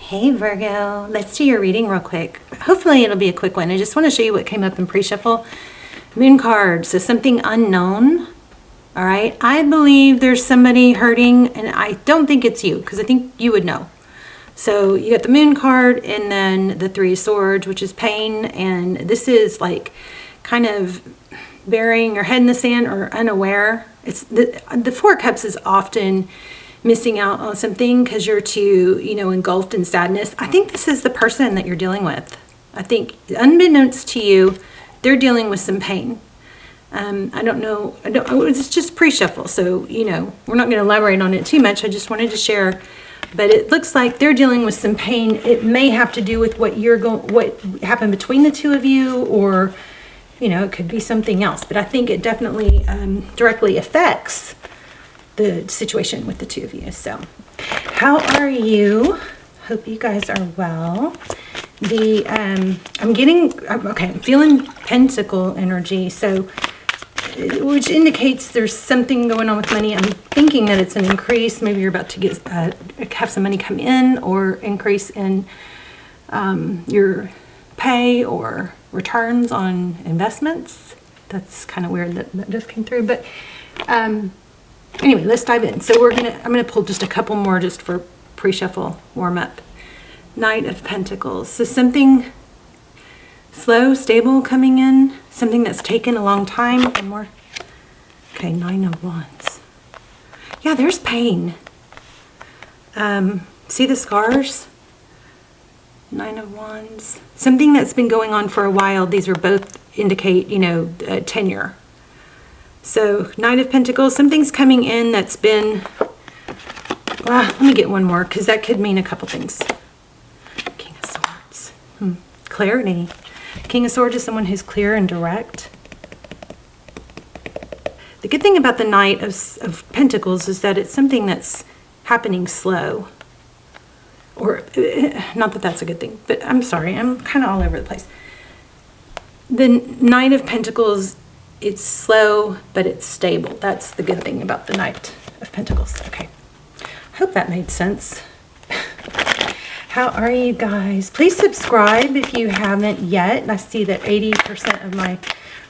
Hey Virgo, let's do your reading real quick. Hopefully it'll be a quick one. I just want to show you what came up in pre-shuffle. Moon card, so something unknown. All right, I believe there's somebody hurting, and I don't think it's you because I think you would know. So you got the moon card and then the three of swords, which is pain, and this is like kind of burying your head in the sand or unaware. It's the four of cups is often missing out on something because you're too, engulfed in sadness. I think this is the person that you're dealing with. I think unbeknownst to you, they're dealing with some pain. I don't know. It's just pre-shuffle, so we're not going to elaborate on it too much. I just wanted to share. But it looks like they're dealing with some pain. It may have to do with what happened between the two of you, or it could be something else. But I think it definitely directly affects the situation with the two of you. So how are you? Hope you guys are well. I'm feeling pentacle energy, so which indicates there's something going on with money. I'm thinking that it's an increase. Maybe you're about to get have some money come in, or increase in your pay or returns on investments. That's kind of weird that just came through, but anyway, let's dive in. So I'm gonna pull just a couple more just for pre-shuffle warm up. Knight of Pentacles. So something slow, stable coming in, something that's taken a long time. One more. Okay, Nine of Wands. Yeah, there's pain. See the scars? Nine of Wands. Something that's been going on for a while. These are both indicate, tenure. So Knight of Pentacles, something's coming in that's been, let me get one more because that could mean a couple things. King of Swords. Clarity. King of Swords is someone who's clear and direct. The good thing about the Knight of Pentacles is that it's something that's happening slow. Or, not that that's a good thing, but I'm sorry, I'm kind of all over the place. The Knight of Pentacles, it's slow, but it's stable. That's the good thing about the Knight of Pentacles. Okay. Hope that made sense. How are you guys? Please subscribe if you haven't yet. I see that 80% of my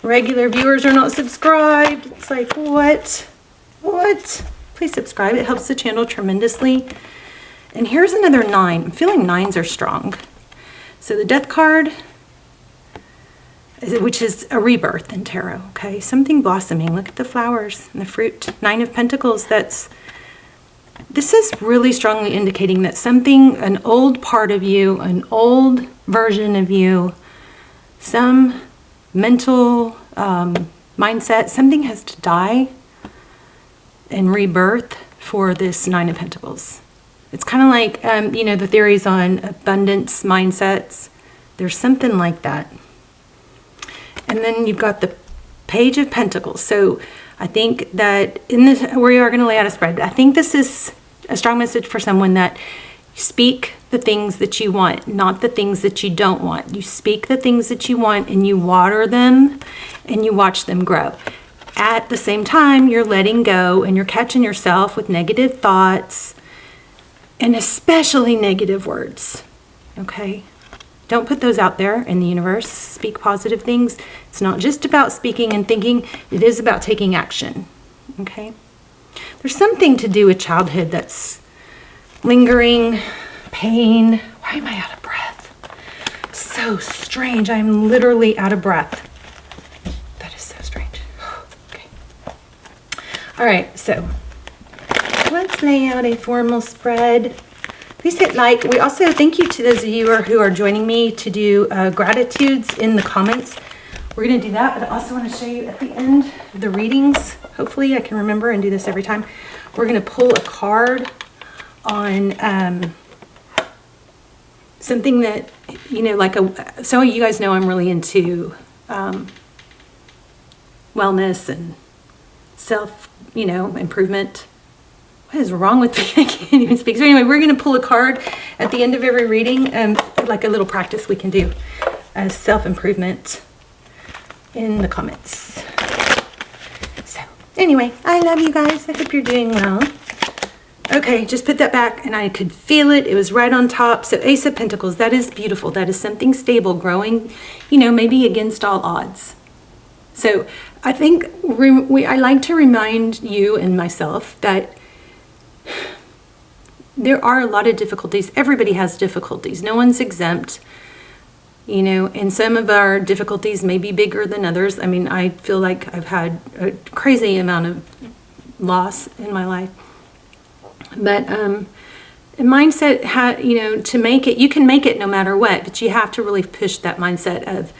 regular viewers are not subscribed. It's like, what? What? Please subscribe. It helps the channel tremendously. And here's another 9. I'm feeling 9s are strong. So the Death card, which is a rebirth in tarot, okay? Something blossoming. Look at the flowers and the fruit. Nine of Pentacles, this is really strongly indicating that something, an old part of you, an old version of you, some mental mindset, something has to die and rebirth for this Nine of Pentacles. It's kind of like, the theories on abundance mindsets. There's something like that. And then you've got the Page of Pentacles. So I think that we are going to lay out a spread. I think this is a strong message for someone that you speak the things that you want, not the things that you don't want. You speak the things that you want and you water them and you watch them grow. At the same time, you're letting go and you're catching yourself with negative thoughts and especially negative words. Okay? Don't put those out there in the universe. Speak positive things. It's not just about speaking and thinking. It is about taking action. Okay? There's something to do with childhood that's lingering, pain. Why am I out of breath? So strange. I'm literally out of breath. That is so strange. Okay. All right, so let's lay out a formal spread. Please hit like. We also thank you to those of you who are joining me to do gratitudes in the comments. We're going to do that, but I also want to show you at the end of the readings. Hopefully I can remember and do this every time. We're going to pull a card on something that, so you guys know I'm really into wellness and self, improvement. What is wrong with me? I can't even speak. So anyway, we're going to pull a card at the end of every reading, like a little practice we can do as self-improvement in the comments. So anyway, I love you guys. I hope you're doing well. Okay, just put that back, and I could feel it. It was right on top. So Ace of Pentacles, that is beautiful. That is something stable, growing, you know, maybe against all odds. So I think I like to remind you and myself that there are a lot of difficulties. Everybody has difficulties. No one's exempt, you know, and some of our difficulties may be bigger than others. I mean, I feel like I've had a crazy amount of loss in my life. But mindset, you know, to make it, you can make it no matter what, but you have to really push that mindset of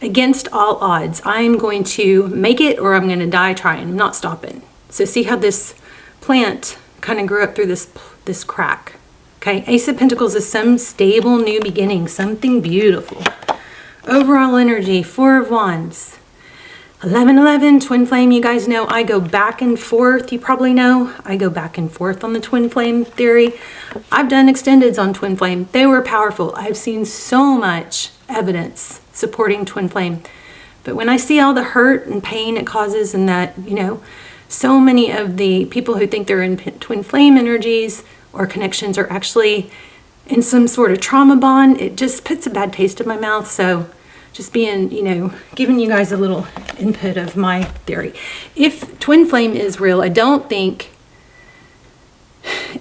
against all odds. I'm going to make it or I'm going to die trying. I'm not stopping. So see how this plant kind of grew up through this crack. Okay, Ace of Pentacles is some stable new beginning, something beautiful. Overall energy, Four of Wands. 1111, twin flame. You guys know I go back and forth. You probably know I go back and forth on the twin flame theory. I've done extendeds on twin flame. They were powerful. I've seen so much evidence supporting twin flame. But when I see all the hurt and pain it causes, and that, you know, so many of the people who think they're in twin flame energies or connections are actually in some sort of trauma bond, it just puts a bad taste in my mouth. So just being, you know, giving you guys a little input of my theory. If twin flame is real, I don't think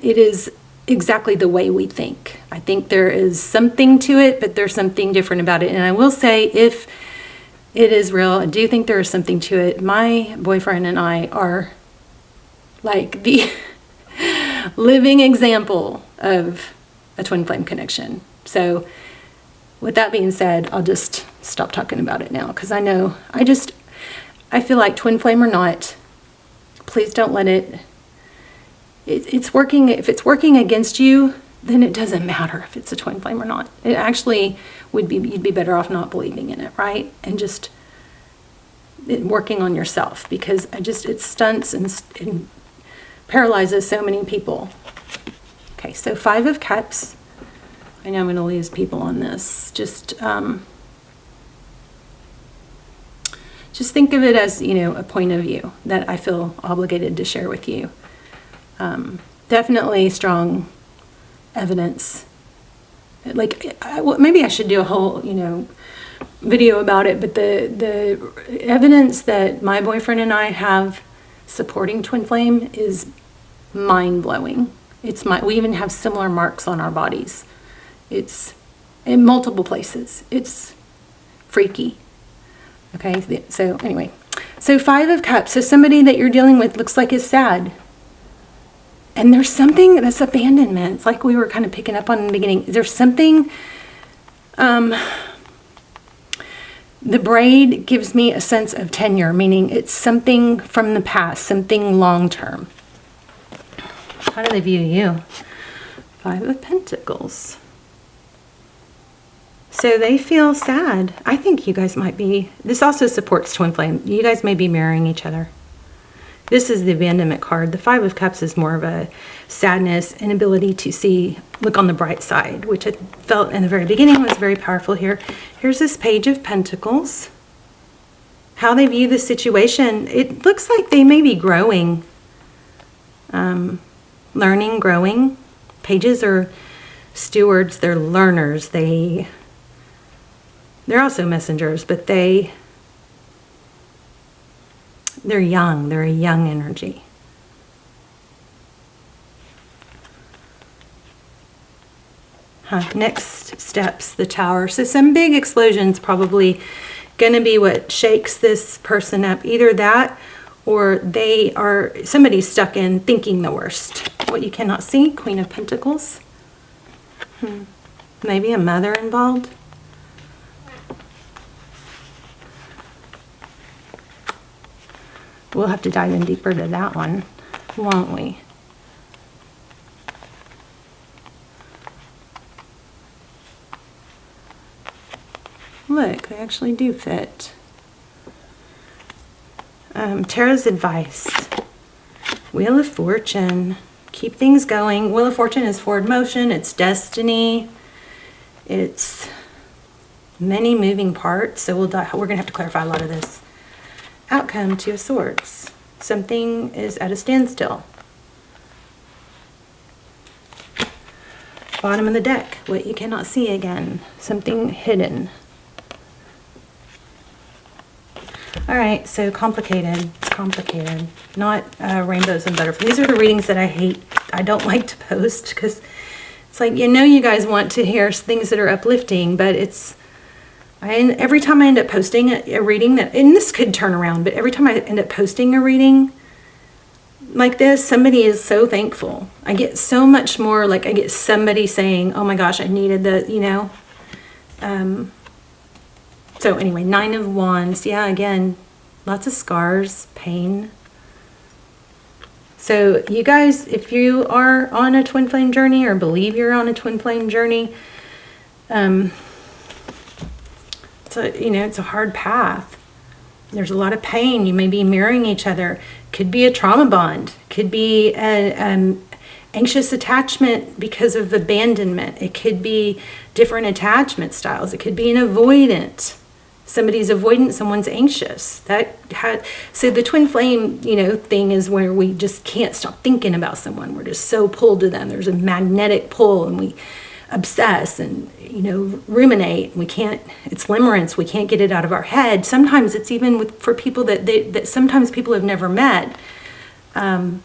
it is exactly the way we think. I think there is something to it, but there's something different about it. And I will say, if it is real, I do think there is something to it. My boyfriend and I are like the living example of a twin flame connection. So with that being said, I'll just stop talking about it now, because I know, I feel like twin flame or not, please don't let it's working. If it's working against you, then it doesn't matter if it's a twin flame or not. It actually you'd be better off not believing in it, right? And just working on yourself, because it stunts and paralyzes so many people. Okay, so Five of Cups. I know I'm going to lose people on this. Just think of it as, you know, a point of view that I feel obligated to share with you. Definitely strong evidence. Like, maybe I should do a whole, you know, video about it, but the evidence that my boyfriend and I have supporting twin flame is mind-blowing. We even have similar marks on our bodies. It's in multiple places. It's freaky. Okay, so anyway. So Five of Cups. So somebody that you're dealing with looks like is sad. And there's something that's abandonment. It's like we were kind of picking up on in the beginning. There's something, the braid gives me a sense of tenure, meaning it's something from the past, something long-term. How do they view you? Five of Pentacles. So they feel sad. I think you guys might be, this also supports twin flame. You guys may be marrying each other. This is the abandonment card. The Five of Cups is more of a sadness, inability to look on the bright side, which I felt in the very beginning was very powerful here. Here's this Page of Pentacles. How they view the situation. It looks like they may be growing, learning, growing. Pages are stewards. They're learners. They're also messengers, but they're young. They're a young energy. Next steps, the Tower. So some big explosions probably going to be what shakes this person up. Either that, or somebody's stuck in thinking the worst. What you cannot see, Queen of Pentacles. Maybe a mother involved. We'll have to dive in deeper to that one, won't we? Look, they actually do fit. Tarot's advice. Wheel of Fortune. Keep things going. Wheel of Fortune is forward motion. It's destiny. It's many moving parts. So we're going to have to clarify a lot of this. Outcome, Two of Swords. Something is at a standstill. Bottom of the deck, what you cannot see again. Something hidden. All right, so complicated. Not rainbows and butterflies. These are the readings that I hate. I don't like to post because it's like, you guys want to hear things that are uplifting, but every time I end up posting a reading and this could turn around, but every time I end up posting a reading like this, somebody is so thankful. I get so much more, like I get somebody saying, oh my gosh, I needed the, so anyway, 9 of Wands. Yeah, again, lots of scars, pain. So you guys, if you are on a twin flame journey or believe you're on a twin flame journey, it's a hard path. There's a lot of pain. You may be mirroring each other. Could be a trauma bond. Could be an anxious attachment because of abandonment. It could be different attachment styles. It could be an avoidant. Somebody's avoidant, someone's anxious. So the twin flame, thing is where we just can't stop thinking about someone. We're just so pulled to them. There's a magnetic pull, and we obsess and ruminate. It's limerence. We can't get it out of our head. Sometimes it's even for people that sometimes people have never met. And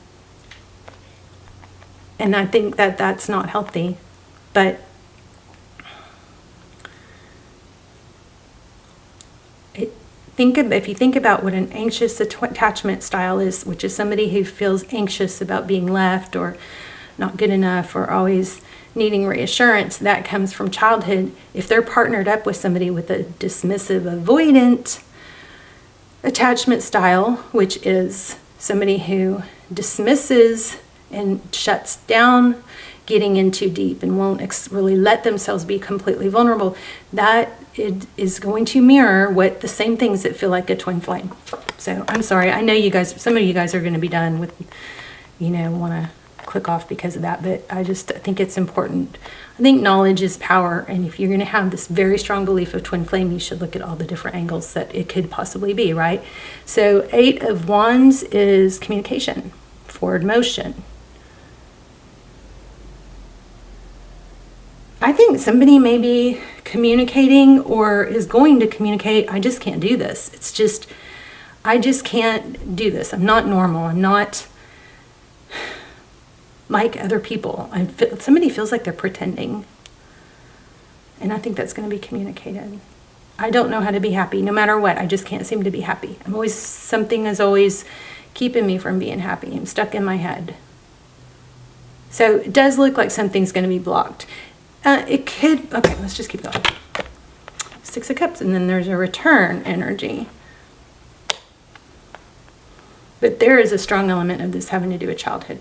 I think that's not healthy. But if you think about what an anxious attachment style is, which is somebody who feels anxious about being left or not good enough or always needing reassurance, that comes from childhood. If they're partnered up with somebody with a dismissive, avoidant attachment style, which is somebody who dismisses and shuts down getting in too deep and won't really let themselves be completely vulnerable, that it is going to mirror what the same things that feel like a twin flame. So I'm sorry, I know some of you guys are going to be done with, want to click off because of that, but I think it's important. I think knowledge is power, and if you're going to have this very strong belief of twin flame, you should look at all the different angles that it could possibly be, right? So 8 of Wands is communication, forward motion. I think somebody may be communicating or is going to communicate. I just can't do this. I just can't do this. I'm not normal. I'm not like other people. Somebody feels like they're pretending. And I think that's going to be communicated. I don't know how to be happy no matter what. I just can't seem to be happy. Something is always keeping me from being happy. I'm stuck in my head. So it does look like something's going to be blocked. Okay, let's just keep going. 6 of Cups, and then there's a return energy. But there is a strong element of this having to do with childhood.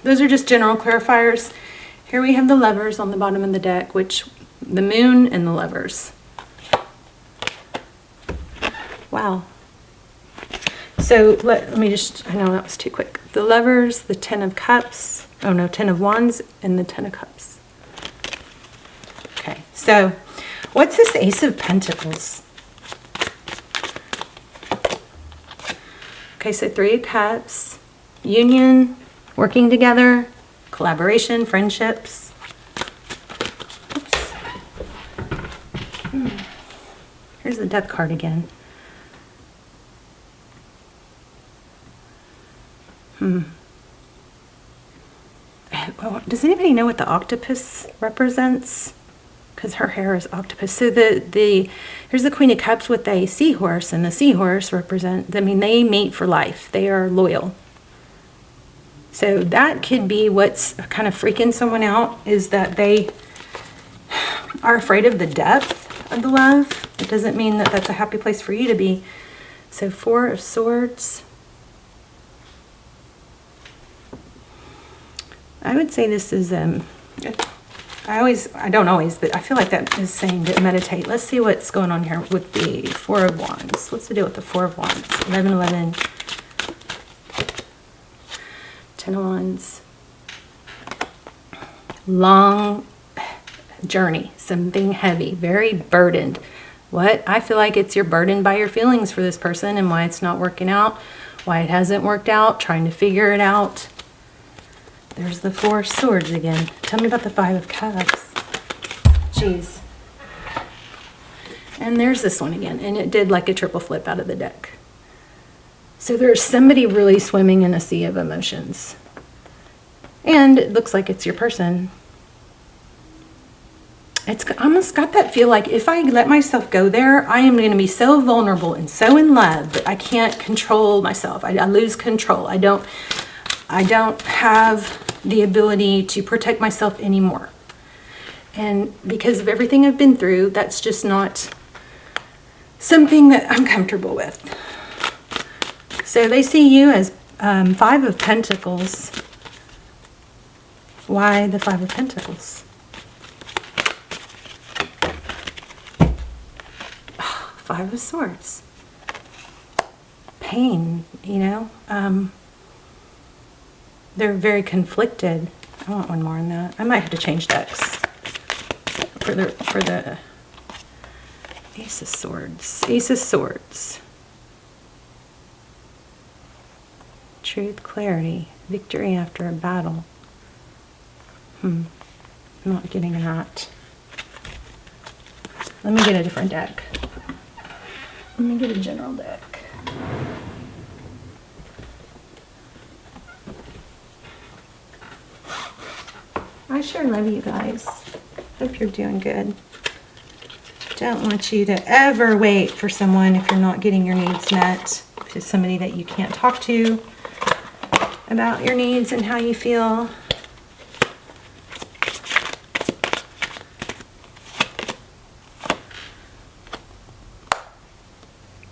Those are just general clarifiers. Here we have the Lovers on the bottom of the deck, which the Moon and the Lovers. Wow. So let me I know that was too quick. The Lovers, the 10 of Cups, 10 of Wands, and the 10 of Cups. Okay, so what's this Ace of Pentacles? Okay, so 3 of Cups, union, working together, collaboration, friendships. Oops. Here's the Death card again. Does anybody know what the octopus represents? Because her hair is octopus. So here's the Queen of Cups with a seahorse, and the seahorse they mate for life. They are loyal. So that could be what's kind of freaking someone out, is that they are afraid of the depth of the love. It doesn't mean that that's a happy place for you to be. So 4 of Swords. I would say this is, I don't always, but I feel like that is saying to meditate. Let's see what's going on here with the 4 of Wands. What's the deal with the 4 of Wands? 11, 11. 10 of Wands. Long journey, something heavy, very burdened. I feel like you're burdened by your feelings for this person and why it's not working out, why it hasn't worked out, trying to figure it out. there's the Four of Swords again. Tell me about the Five of Cups. Jeez. And there's this one again, and it did like a triple flip out of the deck. So there's somebody really swimming in a sea of emotions. And it looks like it's your person. It's almost got that feel like if I let myself go there, I am going to be so vulnerable and so in love that I can't control myself. I lose control. I don't have the ability to protect myself anymore. And because of everything I've been through, that's just not something that I'm comfortable with. So they see you as Five of Pentacles. Why the Five of Pentacles? Five of Swords. Pain, you know. They're very conflicted. I want one more on that. I might have to change decks for the Ace of Swords. Ace of Swords. Truth, clarity, victory after a battle. I'm not getting that. Let me get a different deck. Let me get a general deck. I sure love you guys. Hope you're doing good. Don't want you to ever wait for someone if you're not getting your needs met. If it's somebody that you can't talk to about your needs and how you feel.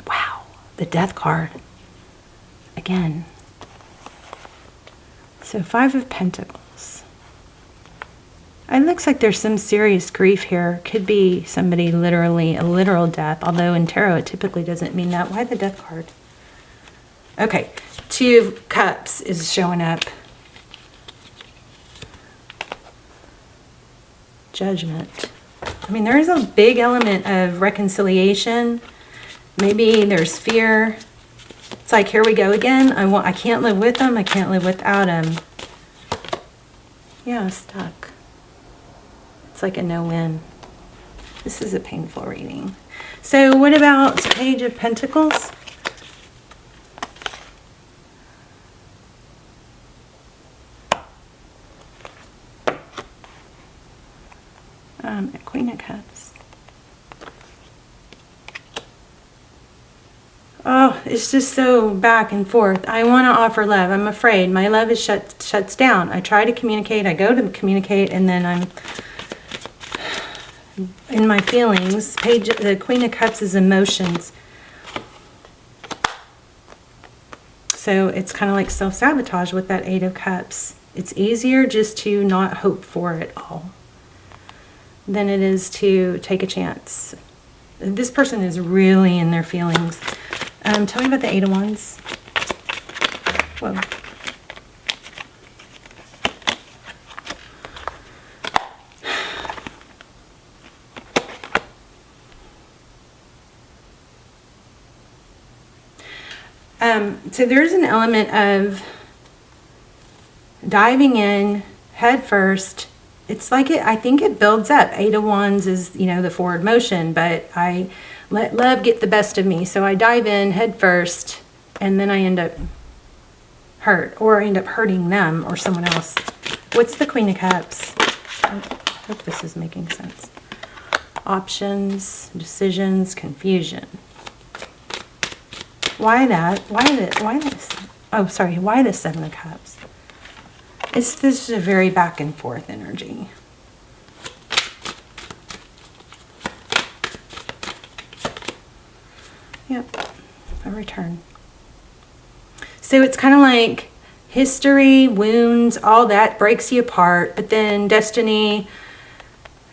Wow, the Death card. Again. So Five of Pentacles. It looks like there's some serious grief here. Could be somebody literally, a literal death, although in tarot it typically doesn't mean that. Why the Death card? Okay, Two of Cups is showing up. Judgment. I mean, there is a big element of reconciliation. Maybe there's fear. It's like, here we go again. I can't live with him. I can't live without him. Yeah, stuck. It's like a no-win. This is a painful reading. So what about Page of Pentacles? Queen of Cups. Oh, it's just so back and forth. I want to offer love. I'm afraid. My love is shuts down. I try to communicate. I go to communicate, and then I'm in my feelings. The Queen of Cups is emotions. So it's kind of like self-sabotage with that Eight of Cups. It's easier just to not hope for it all than it is to take a chance. This person is really in their feelings. Tell me about the Eight of Wands. Whoa. So there's an element of diving in head first. It's like I think it builds up. Eight of Wands is, you know, the forward motion, but I let love get the best of me. So I dive in head first, and then I end up hurt, or I end up hurting them or someone else. What's the Queen of Cups? I hope this is making sense. Options, decisions, confusion. Why that? Why this? Oh, sorry. Why the Seven of Cups? This is a very back and forth energy. Yep, a return. So it's kind of like history, wounds, all that breaks you apart, but then destiny,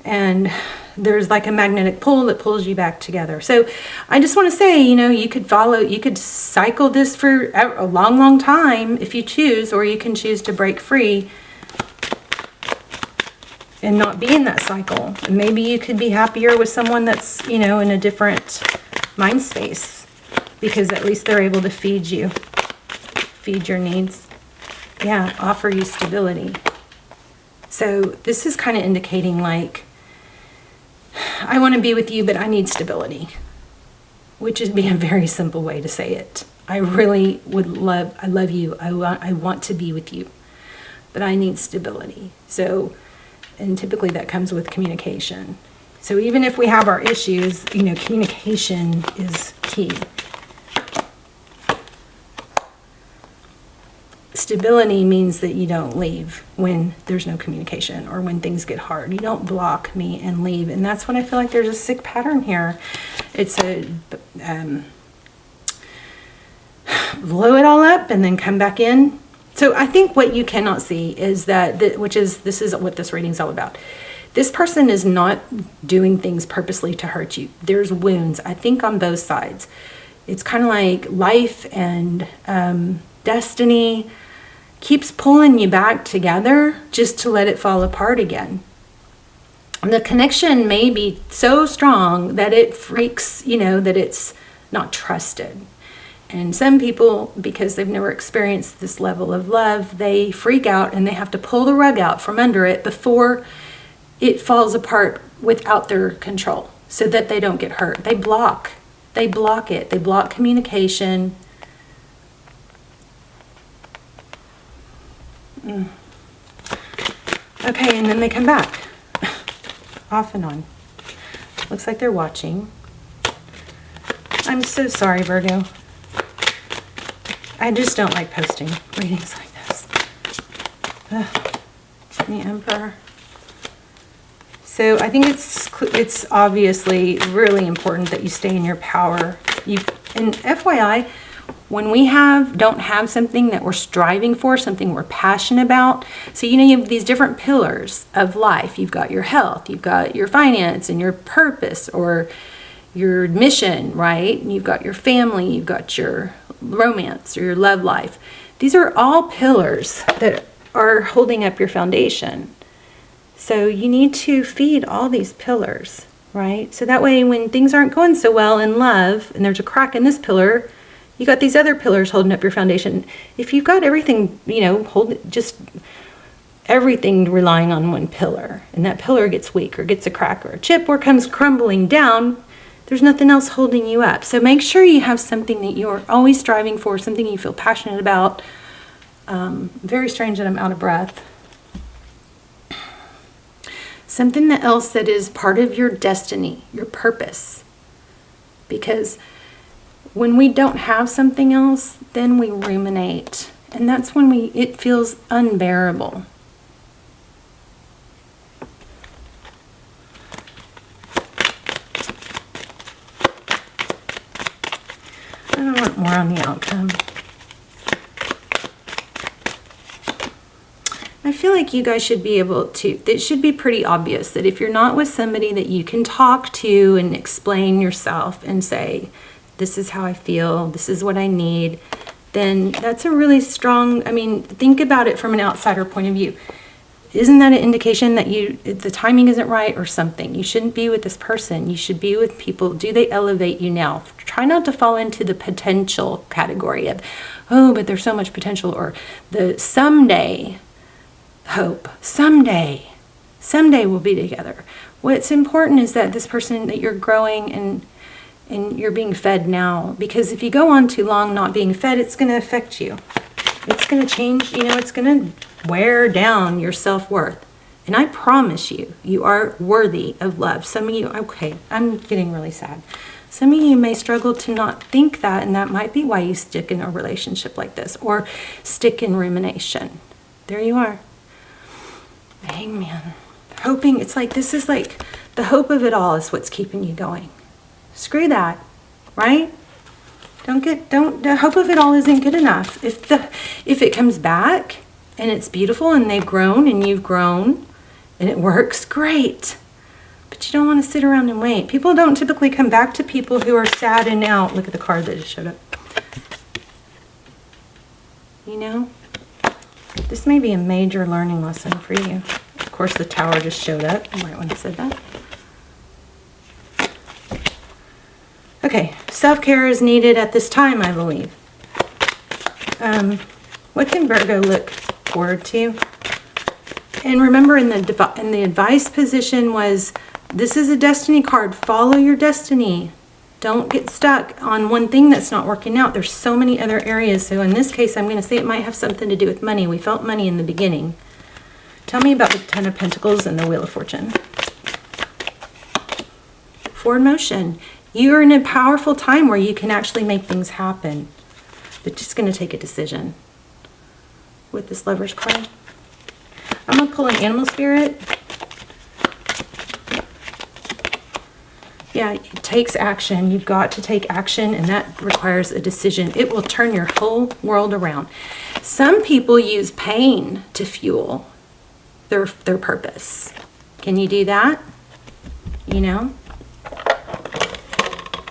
and there's like a magnetic pull that pulls you back together. So I just want to say, you know, you could cycle this for a long, long time if you choose, or you can choose to break free and not be in that cycle. And maybe you could be happier with someone that's, you know, in a different mind space, because at least they're able to feed you, feed your needs. Yeah, offer you stability. So this is kind of indicating like, I want to be with you, but I need stability, which would be a very simple way to say it. I really I love you. I want to be with you, but I need stability. So, and typically that comes with communication. So even if we have our issues, you know, communication is key. Stability means that you don't leave when there's no communication or when things get hard. You don't block me and leave. And that's when I feel like there's a sick pattern here. It's a blow it all up and then come back in. So I think what you cannot see is that, this is what this reading is all about. This person is not doing things purposely to hurt you. There's wounds, I think, on both sides. It's kind of like life and destiny keeps pulling you back together just to let it fall apart again. The connection may be so strong that it freaks, you know, that it's not trusted. And some people, because they've never experienced this level of love, they freak out and they have to pull the rug out from under it before it falls apart without their control so that they don't get hurt. They block it. They block communication. Okay, and then they come back. Off and on. Looks like they're watching. I'm so sorry, Virgo. I just don't like posting readings like this. The Emperor. So I think it's obviously really important that you stay in your power. And FYI, when we don't have something that we're striving for, something we're passionate about, so you know you have these different pillars of life. You've got your health, you've got your finance and your purpose or your mission, right? And you've got your family, you've got your romance or your love life. These are all pillars that are holding up your foundation. So you need to feed all these pillars, right? So that way when things aren't going so well in love and there's a crack in this pillar, you got these other pillars holding up your foundation. If you've got everything, you know, just everything relying on one pillar, and that pillar gets weak or gets a crack or a chip or comes crumbling down, there's nothing else holding you up. So make sure you have something that you're always striving for, something you feel passionate about. Very strange that I'm out of breath. Something else that is part of your destiny, your purpose. Because when we don't have something else, then we ruminate. And that's when it feels unbearable. I want more on the outcome. I feel like you guys should be able to, it should be pretty obvious that if you're not with somebody that you can talk to and explain yourself and say, this is how I feel, this is what I need, then that's a really strong, I mean, think about it from an outsider point of view. Isn't that an indication that the timing isn't right or something? You shouldn't be with this person. You should be with people. Do they elevate you now? Try not to fall into the potential category of, oh, but there's so much potential, or the someday hope. Someday we'll be together. What's important is that this person, that you're growing and you're being fed now. Because if you go on too long not being fed, it's going to affect you. It's going to change, it's going to wear down your self-worth. And I promise you, you are worthy of love. Some of you, okay, I'm getting really sad. Some of you may struggle to not think that, and that might be why you stick in a relationship like this or stick in rumination. There you are. Amen. Hoping, it's like, this is like the hope of it all is what's keeping you going. Screw that, right? The hope of it all isn't good enough. If it comes back and it's beautiful and they've grown and you've grown and it works, great. But you don't want to sit around and wait. People don't typically come back to people who are sad and out. Look at the card that just showed up. This may be a major learning lesson for you. Of course, the Tower just showed up. You might want to have said that. Okay, self-care is needed at this time, I believe. What can Virgo look forward to And remember, in the advice position was, this is a destiny card. Follow your destiny. Don't get stuck on one thing that's not working out. There's so many other areas. So in this case, I'm going to say it might have something to do with money. We felt money in the beginning. Tell me about the Ten of Pentacles and the Wheel of Fortune. Forward motion. You're in a powerful time where you can actually make things happen. But just going to take a decision with this Lover's card. I'm going to pull an animal spirit. Yeah, it takes action. You've got to take action, and that requires a decision. It will turn your whole world around. Some people use pain to fuel their purpose. Can you do that? You know?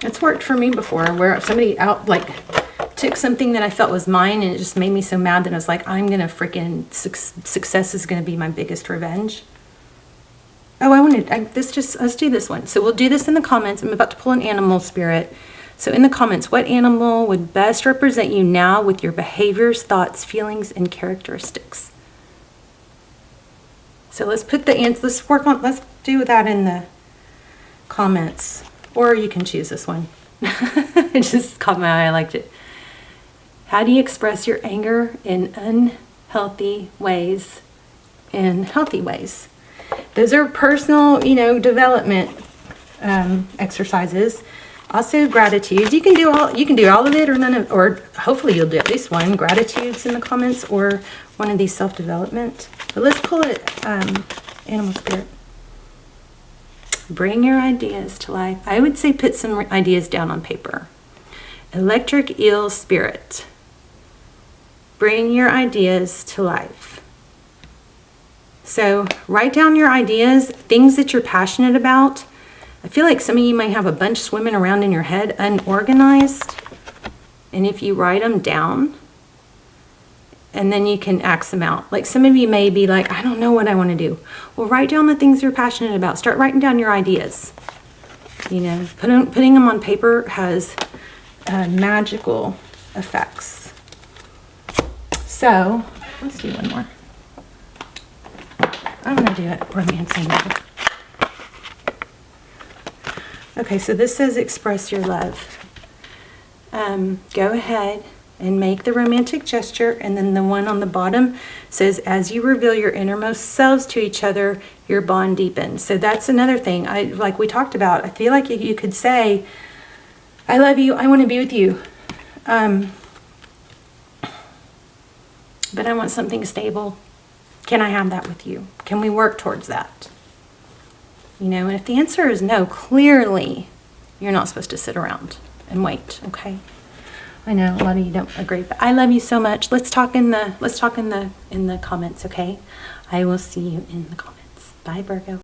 It's worked for me before, where somebody took something that I felt was mine, and it just made me so mad that I was like, I'm gonna freaking, success is gonna be my biggest revenge. Oh, let's do this one. So we'll do this in the comments. I'm about to pull an animal spirit. So in the comments, what animal would best represent you now with your behaviors, thoughts, feelings, and characteristics? So let's put let's do that in the comments, or you can choose this one. It just caught my eye, I liked it. How do you express your anger in unhealthy ways and healthy ways? Those are personal, development exercises. Also, gratitude. You can do all of it, or none of, or hopefully you'll do at least one. Gratitudes in the comments, or one of these self-development. But let's pull it, animal spirit. Bring your ideas to life. I would say put some ideas down on paper. Electric eel spirit. Bring your ideas to life. So write down your ideas, things that you're passionate about. I feel like some of you might have a bunch swimming around in your head, unorganized. And if you write them down, and then you can axe them out. Like some of you may be like, I don't know what I want to do. Well, write down the things you're passionate about. Start writing down your ideas. Putting them on paper has magical effects. So let's do one more. I'm going to do it romancing now. Okay, so this says express your love. Go ahead and make the romantic gesture, and then the one on the bottom says, as you reveal your innermost selves to each other, your bond deepens. So that's another thing, like we talked about. I feel like you could say, I love you, I want to be with you, but I want something stable. Can I have that with you? Can we work towards that? And if the answer is no, clearly you're not supposed to sit around and wait, okay? I know a lot of you don't agree, but I love you so much. Let's talk in the comments, okay? I will see you in the comments. Bye, Virgo.